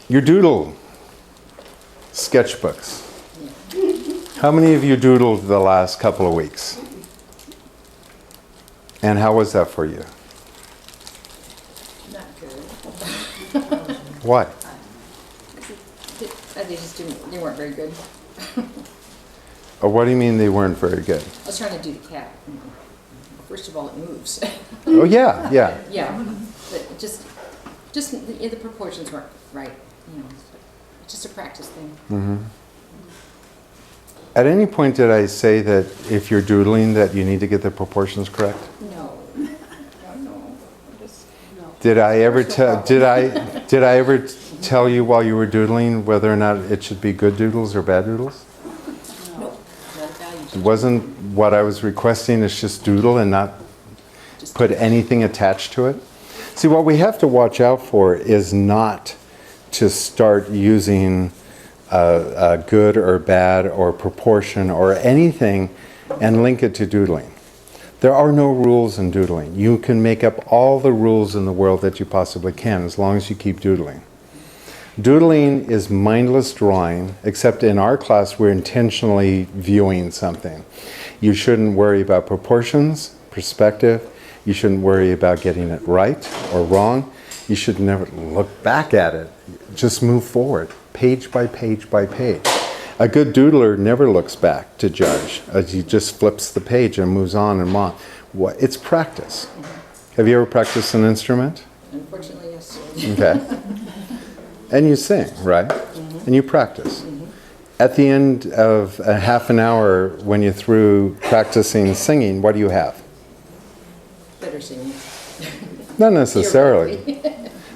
Your doodle sketchbooks. How many of you doodled the last couple of weeks? And how was that for you? Not good. Why? They weren't very good. Or what do you mean they weren't very good? I was trying to do the cat. First of all, it moves. Oh yeah, yeah. Yeah, but just the proportions weren't right. You know, it's just a practice thing. Mm-hmm. At any point did I say that if you're doodling that you need to get the proportions correct? No. Did I ever tell you while you were doodling whether or not it should be good doodles or bad doodles? No. It wasn't what I was requesting is just doodle and not put anything attached to it. See, what we have to watch out for is not to start using good or bad or proportion or anything and link it to doodling. There are no rules in doodling. You can make up all the rules in the world that you possibly can as long as you keep doodling. Doodling is mindless drawing, except in our class we're intentionally viewing something. You shouldn't worry about proportions, perspective. You shouldn't worry about getting it right or wrong. You should never look back at it. Just move forward, page by page by page. A good doodler never looks back to judge. He just flips the page and moves on and on. It's practice. Have you ever practiced an instrument? Unfortunately, yes. Okay. And you sing, right? Mm-hmm. And you practice. Mm-hmm. At the end of a half an hour, when you're through practicing singing, what do you have? Better singing. Not necessarily.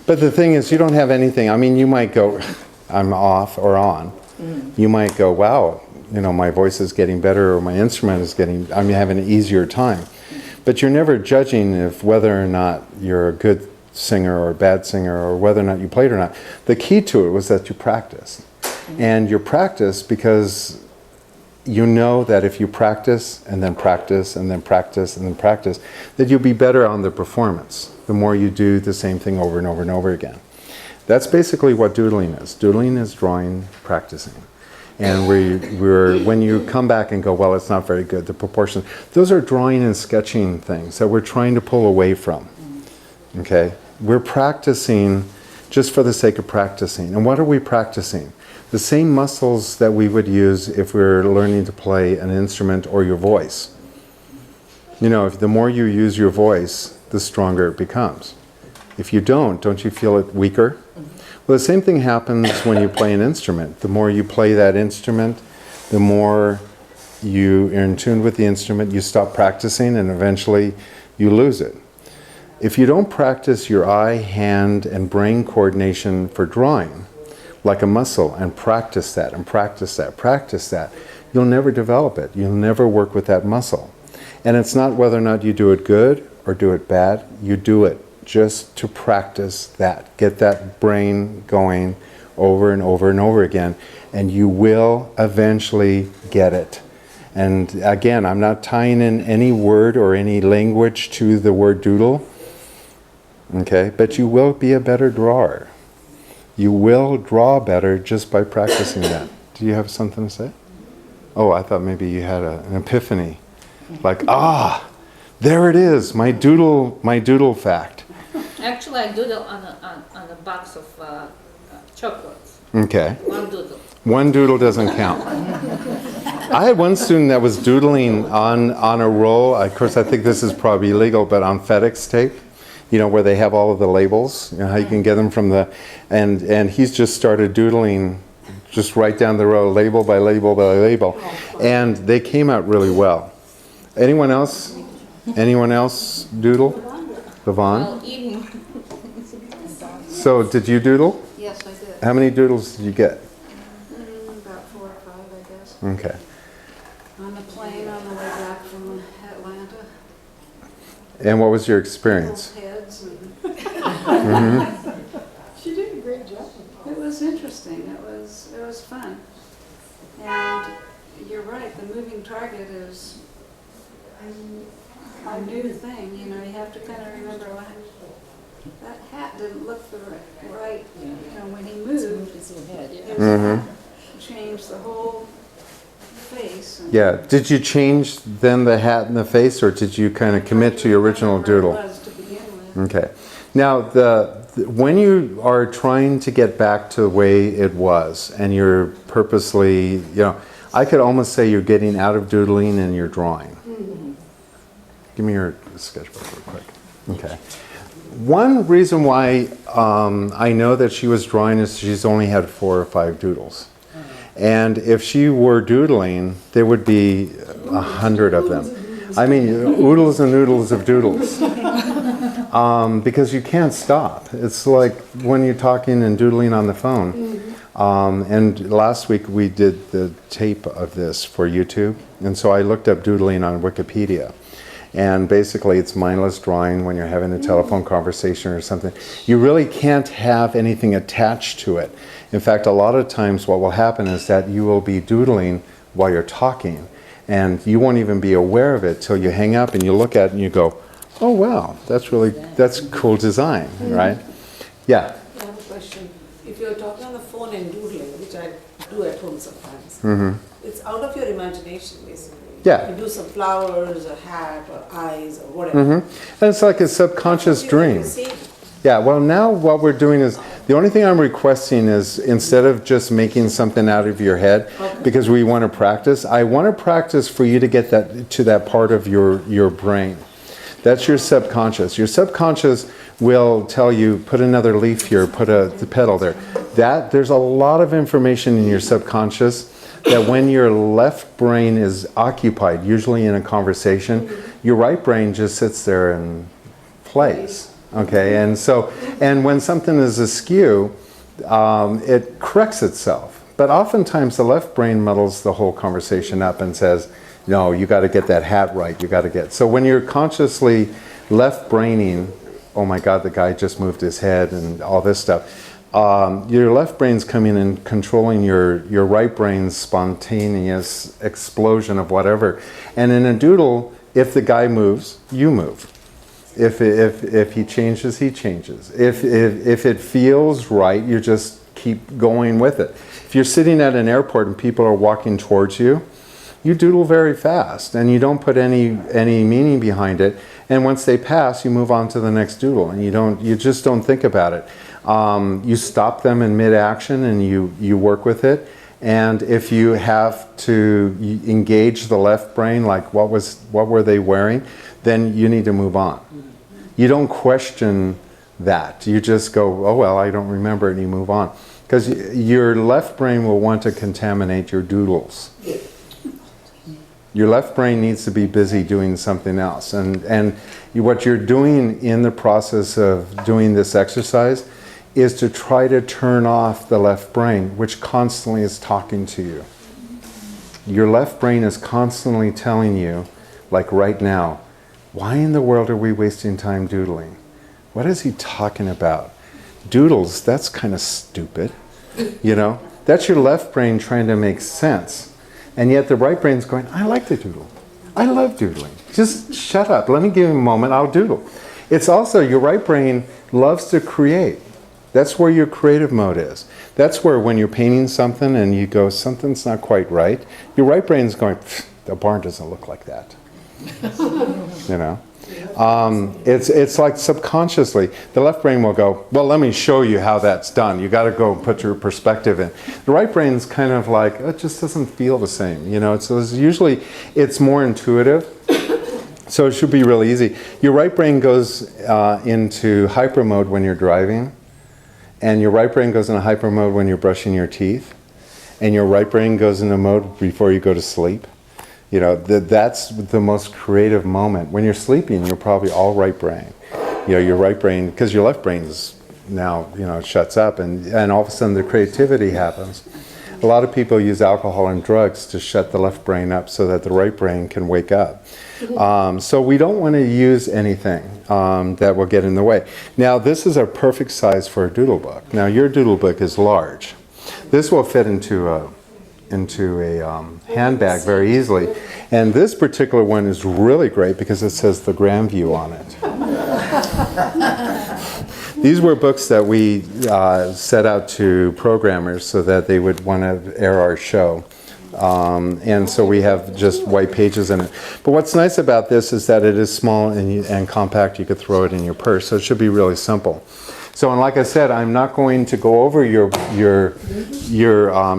But the thing is, you don't have anything. I mean, you might go, I'm off or on. You might go, wow, my voice is getting better or my instrument is I'm having an easier time. But you're never judging if whether or not you're a good singer or a bad singer or whether or not you played or not. The key to it was that you practice. And you practice because you know that if you practice and then practice and then practice and then practice, that you'll be better on the performance the more you do the same thing over and over and over again. That's basically what doodling is. Doodling is drawing, practicing. And when you come back and go, well, it's not very good, the proportion, those are drawing and sketching things that we're trying to pull away from. Okay? We're practicing just for the sake of practicing. And what are we practicing? The same muscles that we would use if we were learning to play an instrument or your voice. If the more you use your voice, the stronger it becomes. If you don't you feel it weaker? Well, the same thing happens when you play an instrument. The more you play that instrument, the more you are in tune with the instrument, you stop practicing, and eventually you lose it. If you don't practice your eye, hand, and brain coordination for drawing, like a muscle, and practice that, and practice that, practice that, you'll never develop it. You'll never work with that muscle. And it's not whether or not you do it good or do it bad, you do it just to practice that. Get that brain going over and over and over again, and you will eventually get it. And again, I'm not tying in any word or any language to the word doodle, okay? But you will be a better drawer. You will draw better just by practicing that. Do you have something to say? Oh, I thought maybe you had an epiphany. Like, there it is, my doodle fact. Actually, I doodle on a box of chocolates. Okay. One doodle. One doodle doesn't count. I had one student that was doodling on a roll. Of course, I think this is probably illegal, but on FedEx tape, where they have all of the labels, how you can get them from and he's just started doodling just right down the row, label by label by label. And they came out really well. Anyone else? Anyone else doodle? Yvonne? Well, eating. So, did you doodle? Yes, I did. How many doodles did you get? About 4 or 5, I guess. Okay. On the plane on the way back from Atlanta. And what was your experience? Heads and She did a great job. it was interesting. It was fun. And you're right, the moving target is a new thing. You have to kind of remember that hat didn't look right, you know, when he Moved moved. his little head, yeah. His hat changed the whole face. And Yeah. Did you change then the hat and the face, or did you kind of commit to your original whatever doodle? it was to begin with. Okay. Now, when you are trying to get back to the way it was, and you're purposely, I could almost say you're getting out of doodling and you're drawing. Give me your sketchbook real quick. Okay. One reason why I know that she was drawing is she's only had 4 or 5 doodles. And if she were doodling, there would be 100 of them. I mean, oodles and noodles of doodles. Because you can't stop. It's like when you're talking and doodling on the phone. And last week we did the tape of this for YouTube. And so I looked up doodling on Wikipedia. And basically it's mindless drawing when you're having a telephone conversation or something. You really can't have anything attached to it. In fact, a lot of times what will happen is that you will be doodling while you're talking. And you won't even be aware of it till you hang up and you look at it and you go, oh wow, that's cool design, right? Yeah. I have a question. If you're talking on the phone and doodling, which I do at home sometimes, it's out of your imagination basically. Yeah. You do some flowers, a hat, or eyes, or whatever. And it's like a subconscious dream. See, Yeah, well now what we're doing is, the only thing I'm requesting is instead of just making something out of your head, because we want to practice, I want to practice for you to get that to that part of your brain. That's your subconscious. Your subconscious will tell you, put another leaf here, put the petal there. There's a lot of information in your subconscious that when your left brain is occupied, usually in a conversation, your right brain just sits there and plays. Okay, and when something is askew, it corrects itself. But oftentimes the left brain muddles the whole conversation up and says, no, you got to get that hat right, you got to get. So when you're consciously left braining, oh my God, the guy just moved his head and all this stuff, your left brain's coming and controlling your right brain's spontaneous explosion of whatever. And in a doodle, if the guy moves, you move. If he changes, he changes. If it feels right, you just keep going with it. If you're sitting at an airport and people are walking towards you, you doodle very fast and you don't put any meaning behind it. And once they pass, you move on to the next doodle and you just don't think about it. You stop them in mid-action and you work with it. And if you have to engage the left brain, like what were they wearing, then you need to move on. You don't question that. You just go, oh well, I don't remember it, and you move on. Because your left brain will want to contaminate your doodles. Your left brain needs to be busy doing something else. And what you're doing in the process of doing this exercise is to try to turn off the left brain, which constantly is talking to you. Your left brain is constantly telling you, like right now, why in the world are we wasting time doodling? What is he talking about? Doodles, that's kind of stupid. That's your left brain trying to make sense. And yet the right brain's going, I like to doodle. I love doodling. Just shut up. Let me give you a moment. I'll doodle. It's also your right brain loves to create. That's where your creative mode is. That's where when you're painting something and you go, something's not quite right, your right brain's going, the barn doesn't look like that. It's like subconsciously the left brain will go, well, let me show you how that's done. You got to go put your perspective in. The right brain's kind of like, it just doesn't feel the same. So usually it's more intuitive, so it should be really easy. Your right brain goes into hyper mode when you're driving, and your right brain goes into hyper mode when you're brushing your teeth, and your right brain goes into mode before you go to sleep. That's the most creative moment. When you're sleeping, you're probably all right brain. Your right brain, because your left brain is now, it shuts up and all of a sudden the creativity happens. A lot of people use alcohol and drugs to shut the left brain up so that the right brain can wake up. So we don't want to use anything that will get in the way. Now this is a perfect size for a doodle book. Now your doodle book is large. This will fit into a handbag very easily. And this particular one is really great because it says the Grandview on it. These were books that we set out to programmers so that they would want to air our show. And so we have just white pages in it. But what's nice about this is that it is small and compact. You could throw it in your purse, so it should be really simple. So, and like I said, I'm not going to go over your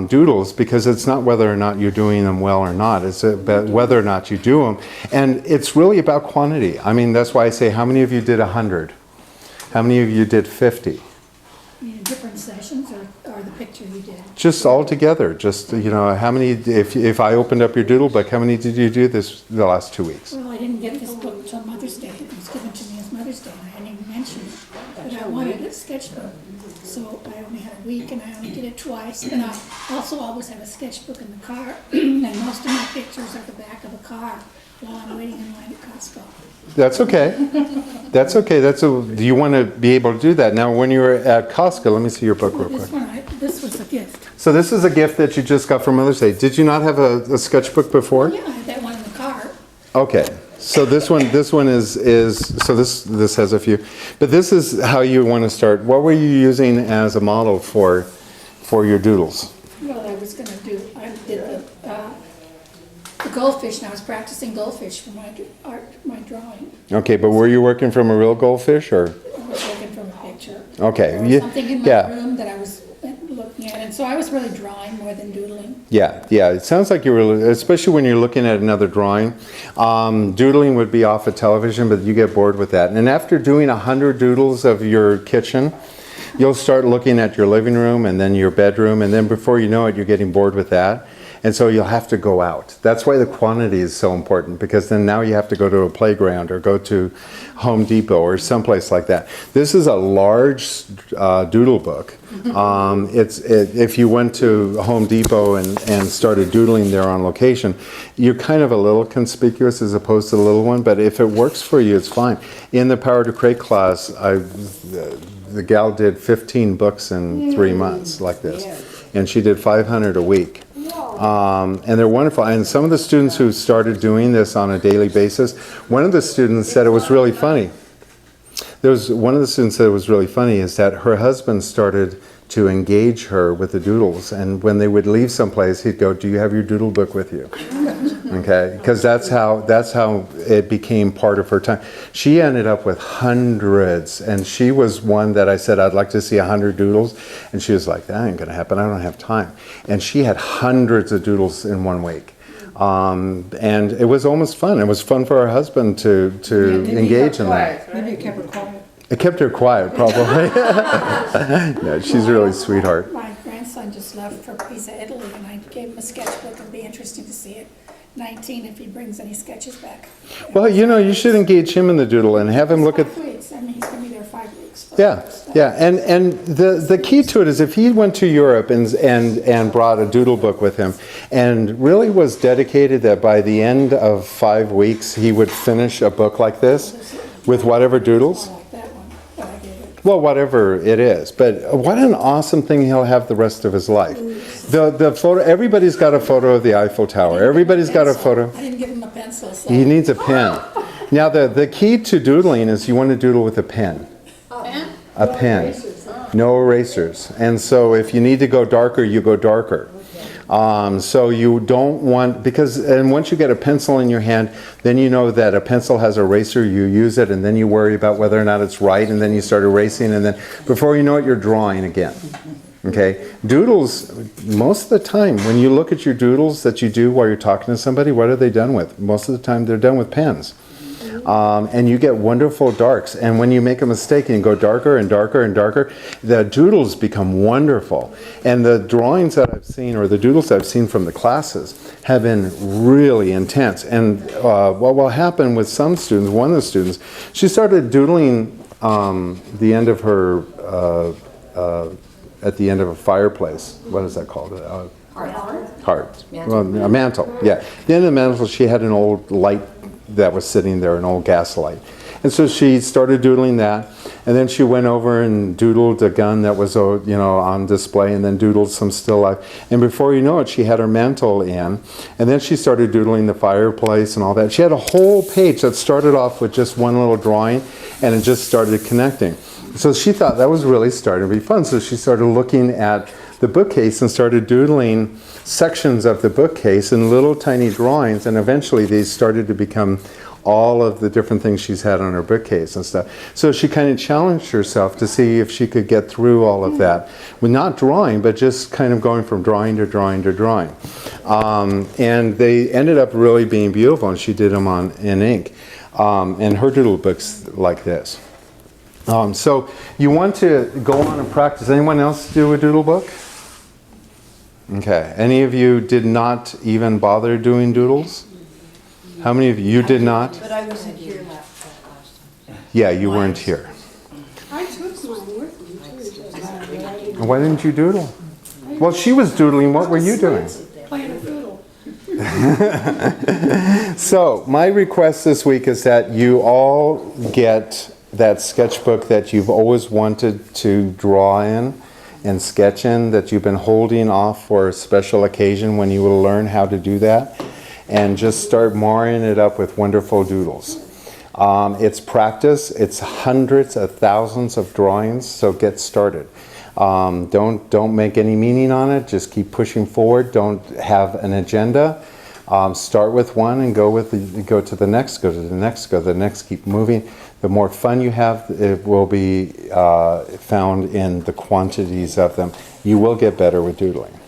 doodles, because it's not whether or not you're doing them well or not. It's about whether or not you do them. And it's really about quantity. I mean, that's why I say, how many of you did 100? How many of you did 50? Different sessions or the picture you did? Just all together. Just, you know, how many, if I opened up your doodle book, how many did you do the last 2 weeks? Well, I didn't get this book until Mother's Day. It was given to me as Mother's Day, and I hadn't even mentioned it. But I wanted a sketchbook, so I only had a week, and I only did it twice. And I also always have a sketchbook in the car, and most of my pictures are the back of a car while I'm waiting in line at Costco. That's okay. That's okay. You want to be able to do that. Now, when you were at Costco, let me see your book real quick. This was a gift. So this is a gift that you just got for Mother's Day. Did you not have a sketchbook before? Yeah, I had that one in the car. Okay. So this one is so this has a few, but this is how you want to start. What were you using as a model for your doodles? Well, I did the goldfish, and I was practicing goldfish for my drawing. Okay, but were you working from a real goldfish, or? I was looking from a picture. Okay. There was something in my room that I was looking at, and so I was really drawing more than doodling. Yeah. It sounds like you were, especially when you're looking at another drawing. Doodling would be off of television, but you get bored with that. And after doing 100 doodles of your kitchen, you'll start looking at your living room and then your bedroom, and then before you know it, you're getting bored with that. And so you'll have to go out. That's why the quantity is so important, because then now you have to go to a playground or go to Home Depot or someplace like that. This is a large doodle book. If you went to Home Depot and started doodling there on location, you're kind of a little conspicuous as opposed to the little one, but if it works for you, it's fine. In the Power to Create class, the gal did 15 books in 3 months like this, and she did 500 a week. And they're wonderful. And some of the students who started doing this on a daily basis, one of the students said it was really funny. One of the students said it was really funny is that her husband started to engage her with the doodles, and when they would leave someplace, he'd go, "Do you have your doodle book with you?" Okay, because that's how it became part of her time. She ended up with hundreds, and she was one that I said, "I'd like to see 100 doodles," and she was like, "That ain't gonna happen. I don't have time." And she had hundreds of doodles in 1 week. And it was almost fun. It was fun for her husband to engage in that. Maybe it kept her quiet. It kept her quiet, probably. No, she's a really sweetheart. My grandson just left for Pisa, Italy, and I gave him a sketchbook. It'd be interesting to see it. 19, if he brings any sketches back. Well, you know, you should engage him in the doodle and have him look at. 5 weeks. I mean, he's going to be there 5 weeks. Yeah. And the key to it is if he went to Europe and brought a doodle book with him and really was dedicated that by the end of 5 weeks he would finish a book like this with whatever doodles. I like that one, but I gave it. Well, whatever it is. But what an awesome thing he'll have the rest of his life. The photo, everybody's got a photo of the Eiffel Tower. Everybody's got a photo. I didn't give him a pencil, so. He needs a pen. Now, the key to doodling is you want to doodle with a pen. A pen. No erasers. And so if you need to go darker, you go darker. So you don't want, and once you get a pencil in your hand, then you know that a pencil has an eraser, you use it, and then you worry about whether or not it's right, and then you start erasing, and then before you know it, you're drawing again. Okay? Doodles, most of the time, when you look at your doodles that you do while you're talking to somebody, what are they done with? Most of the time, they're done with pens. And you get wonderful darks. And when you make a mistake and you go darker and darker and darker, the doodles become wonderful. And the drawings that I've seen, or the doodles I've seen from the classes, have been really intense. And what will happen with some students, one of the students, she started doodling the end of her, at the end of a fireplace. What is that called? Heart. Well, a mantle, yeah. At the end of the mantle, she had an old light that was sitting there, an old gas light. And so she started doodling that, And then she went over and doodled a gun that was, on display, and then doodled some still life. And before you know it, she had her mantle in. And then she started doodling the fireplace and all that. She had a whole page that started off with just one little drawing, and it just started connecting. So she thought that was really starting to be fun. So she started looking at the bookcase and started doodling sections of the bookcase in little tiny drawings, and eventually these started to become all of the different things she's had on her bookcase and stuff. So she kind of challenged herself to see if she could get through all of that. Well, not drawing, but just kind of going from drawing to drawing to drawing. And they ended up really being beautiful, and she did them in ink. And her doodle book's like this. So you want to go on and practice. Anyone else do a doodle book? Okay. Any of you did not even bother doing doodles? How many of you did not? But I wasn't here last time. Yeah, you weren't here. I took mine with me too. Why didn't you doodle? Well, she was doodling. What were you doing? Playing a fiddle. So, my request this week is that you all get that sketchbook that you've always wanted to draw in and sketch in, that you've been holding off for a special occasion when you will learn how to do that, and just start marring it up with wonderful doodles. It's practice. It's hundreds of thousands of drawings, so get started. Don't make any meaning on it. Just keep pushing forward. Don't have an agenda. Start with one and go to the next, go to the next, go to the next. Keep moving. The more fun you have, it will be found in the quantities of them. You will get better with doodling.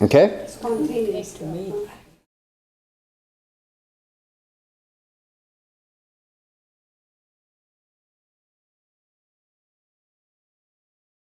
Okay? Spontaneous to me.